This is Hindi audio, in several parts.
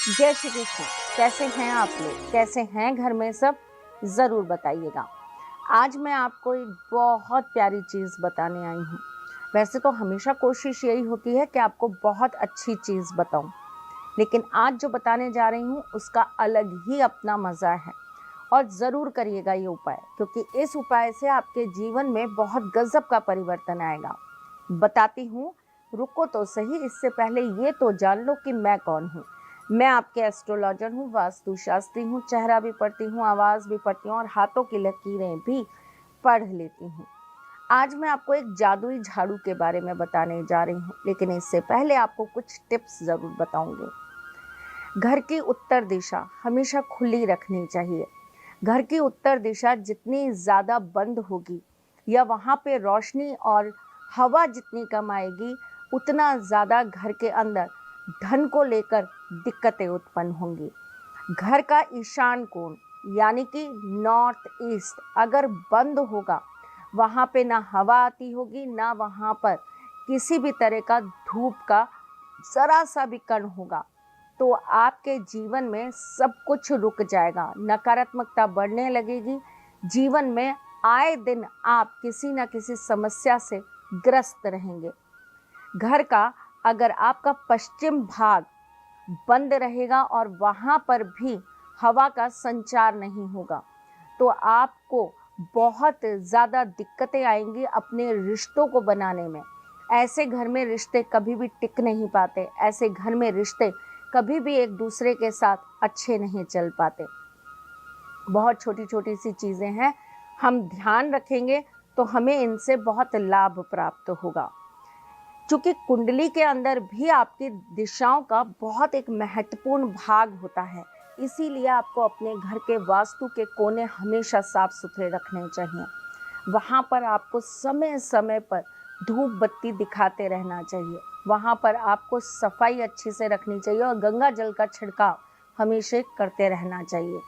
जय श्री कृष्ण। कैसे हैं आप लोग? कैसे हैं घर में सब? ज़रूर बताइएगा। आज मैं आपको एक बहुत प्यारी चीज़ बताने आई हूँ। वैसे तो हमेशा कोशिश यही होती है कि आपको बहुत अच्छी चीज़ बताऊँ, लेकिन आज जो बताने जा रही हूँ उसका अलग ही अपना मज़ा है। और ज़रूर करिएगा ये उपाय, क्योंकि इस उपाय से आपके जीवन में बहुत गज़ब का परिवर्तन आएगा। बताती हूँ, रुको तो सही, इससे पहले ये तो जान लो कि मैं कौन हूँ। मैं आपके एस्ट्रोलॉजर हूँ, वास्तुशास्त्री हूँ, चेहरा भी पढ़ती हूँ, आवाज़ भी पढ़ती हूँ और हाथों की लकीरें भी पढ़ लेती हूँ। आज मैं आपको एक जादुई झाड़ू के बारे में बताने जा रही हूँ, लेकिन इससे पहले आपको कुछ टिप्स ज़रूर बताऊंगी। घर की उत्तर दिशा हमेशा खुली रखनी चाहिए। घर की उत्तर दिशा जितनी ज़्यादा बंद होगी या वहाँ पे रोशनी और हवा जितनी कम आएगी, उतना ज़्यादा घर के अंदर धन को लेकर दिक्कतें उत्पन्न होंगी। घर का ईशान कोण यानी कि नॉर्थ ईस्ट अगर बंद होगा, वहाँ पे ना हवा आती होगी, ना वहाँ पर किसी भी तरह का धूप का ज़रा सा भी कण होगा, तो आपके जीवन में सब कुछ रुक जाएगा, नकारात्मकता बढ़ने लगेगी। जीवन में आए दिन आप किसी न किसी समस्या से ग्रस्त रहेंगे। घर का अगर आपका पश्चिम भाग बंद रहेगा और वहाँ पर भी हवा का संचार नहीं होगा, तो आपको बहुत ज़्यादा दिक्कतें आएंगी अपने रिश्तों को बनाने में। ऐसे घर में रिश्ते कभी भी टिक नहीं पाते, ऐसे घर में रिश्ते कभी भी एक दूसरे के साथ अच्छे नहीं चल पाते। बहुत छोटी छोटी सी चीज़ें हैं, हम ध्यान रखेंगे तो हमें इनसे बहुत लाभ प्राप्त होगा। चूँकि कुंडली के अंदर भी आपकी दिशाओं का बहुत एक महत्वपूर्ण भाग होता है, इसीलिए आपको अपने घर के वास्तु के कोने हमेशा साफ सुथरे रखने चाहिए। वहाँ पर आपको समय समय पर धूप बत्ती दिखाते रहना चाहिए। वहाँ पर आपको सफाई अच्छे से रखनी चाहिए और गंगा जल का छिड़काव हमेशा करते रहना चाहिए।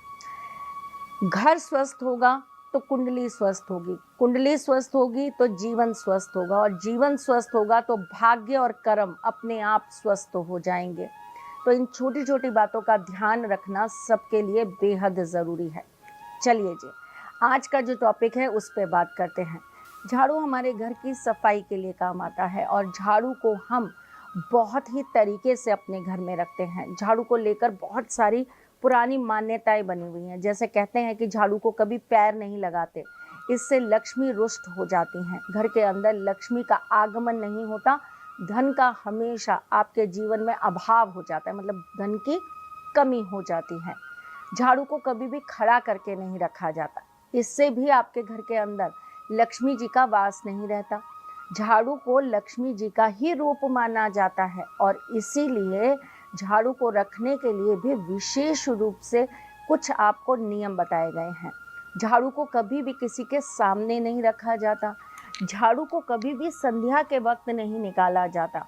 घर स्वस्थ होगा तो कुंडली स्वस्थ होगी, कुंडली स्वस्थ होगी तो जीवन स्वस्थ होगा, और जीवन स्वस्थ होगा तो भाग्य और कर्म अपने आप स्वस्थ हो जाएंगे। तो इन छोटी छोटी बातों का ध्यान रखना सबके लिए बेहद ज़रूरी है। चलिए जी, आज का जो टॉपिक है उस पर बात करते हैं। झाड़ू हमारे घर की सफाई के लिए काम आता है और झाड़ू को हम बहुत ही तरीके से अपने घर में रखते हैं। झाड़ू को लेकर बहुत सारी पुरानी मान्यताएं बनी हुई हैं। जैसे कहते हैं कि झाड़ू को कभी पैर नहीं लगाते, इससे लक्ष्मी रुष्ट हो जाती हैं, घर के अंदर लक्ष्मी का आगमन नहीं होता, धन का हमेशा आपके जीवन में अभाव हो जाता है, मतलब धन की कमी हो जाती है। झाड़ू को कभी भी खड़ा करके नहीं रखा जाता, इससे भी आपके घर के अंदर लक्ष्मी जी का वास नहीं रहता। झाड़ू को लक्ष्मी जी का ही रूप माना जाता है और इसीलिए झाड़ू को रखने के लिए भी विशेष रूप से कुछ आपको नियम बताए गए हैं। झाड़ू को कभी भी किसी के सामने नहीं रखा जाता। झाड़ू को कभी भी संध्या के वक्त नहीं निकाला जाता।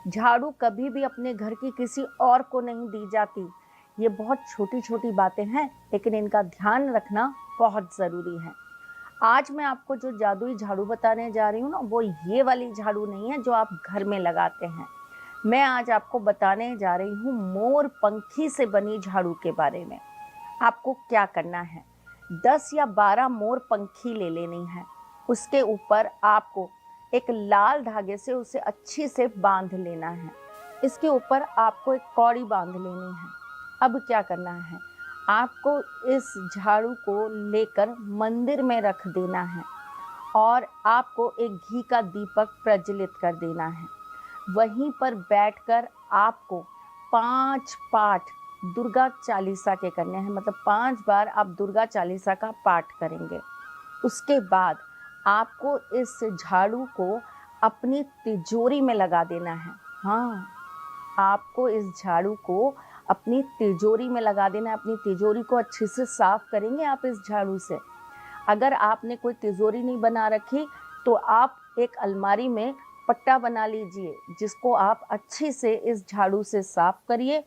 झाड़ू कभी भी अपने घर की किसी और को नहीं दी जाती। ये बहुत छोटी छोटी बातें हैं, लेकिन इनका ध्यान रखना बहुत ज़रूरी है। आज मैं आपको जो जादुई झाड़ू बताने जा रही हूँ ना, वो ये वाली झाड़ू नहीं है जो आप घर में लगाते हैं। मैं आज आपको बताने जा रही हूँ मोर पंखी से बनी झाड़ू के बारे में। आपको क्या करना है, 10 या 12 मोर पंखी ले लेनी है। उसके ऊपर आपको एक लाल धागे से उसे अच्छी से बांध लेना है। इसके ऊपर आपको एक कौड़ी बांध लेनी है। अब क्या करना है, आपको इस झाड़ू को लेकर मंदिर में रख देना है और आपको एक घी का दीपक प्रज्वलित कर देना है। वहीं पर बैठकर आपको 5 पाठ दुर्गा चालीसा के करने हैं, मतलब 5 बार आप दुर्गा चालीसा का पाठ करेंगे। उसके बाद आपको इस झाड़ू को अपनी तिजोरी में लगा देना है। हाँ, आपको इस झाड़ू को अपनी तिजोरी में लगा देना है। अपनी तिजोरी को अच्छे से साफ करेंगे आप इस झाड़ू से। अगर आपने कोई तिजोरी नहीं बना रखी तो आप एक अलमारी में पट्टा बना लीजिए, जिसको आप अच्छे से इस झाड़ू से साफ करिए।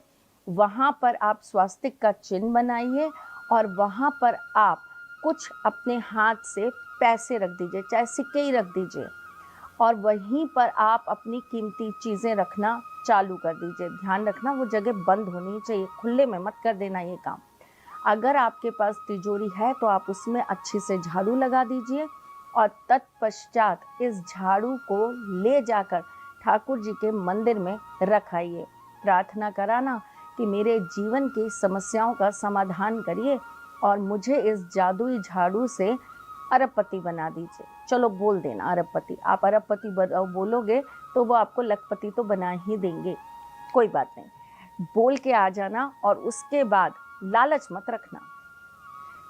वहाँ पर आप स्वास्तिक का चिन्ह बनाइए और वहाँ पर आप कुछ अपने हाथ से पैसे रख दीजिए, चाहे सिक्के ही रख दीजिए, और वहीं पर आप अपनी कीमती चीज़ें रखना चालू कर दीजिए। ध्यान रखना वो जगह बंद होनी चाहिए, खुले में मत कर देना ये काम। अगर आपके पास तिजोरी है तो आप उसमें अच्छी से झाड़ू लगा दीजिए और तत्पश्चात इस झाड़ू को ले जाकर ठाकुर जी के मंदिर में रखाइए। प्रार्थना कराना कि मेरे जीवन की समस्याओं का समाधान करिए और मुझे इस जादुई झाड़ू से अरबपति बना दीजिए। चलो बोल देना अरबपति, आप अरबपति बोलोगे तो वो आपको लखपति तो बना ही देंगे, कोई बात नहीं। बोल के आ जाना और उसके बाद लालच मत रखना।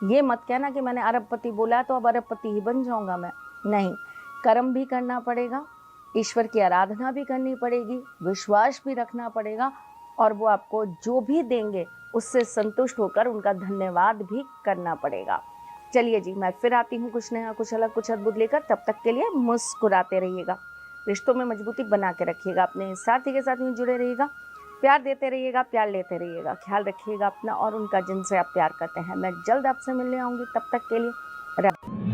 ये मत कहना कि मैंने अरबपति बोला तो अब अरबपति ही बन जाऊंगा मैं। नहीं, कर्म भी करना पड़ेगा, ईश्वर की आराधना भी करनी पड़ेगी, विश्वास भी रखना पड़ेगा और वो आपको जो भी देंगे उससे संतुष्ट होकर उनका धन्यवाद भी करना पड़ेगा। चलिए जी, मैं फिर आती हूँ कुछ नया, कुछ अलग, कुछ अद्भुत लेकर। तब तक के लिए मुस्कुराते रहिएगा, रिश्तों में मजबूती बना के रखिएगा, अपने साथी के साथ में जुड़े रहिएगा, प्यार देते रहिएगा, प्यार लेते रहिएगा, ख्याल रखिएगा अपना और उनका जिनसे आप प्यार करते हैं। मैं जल्द आपसे मिलने आऊँगी, तब तक के लिए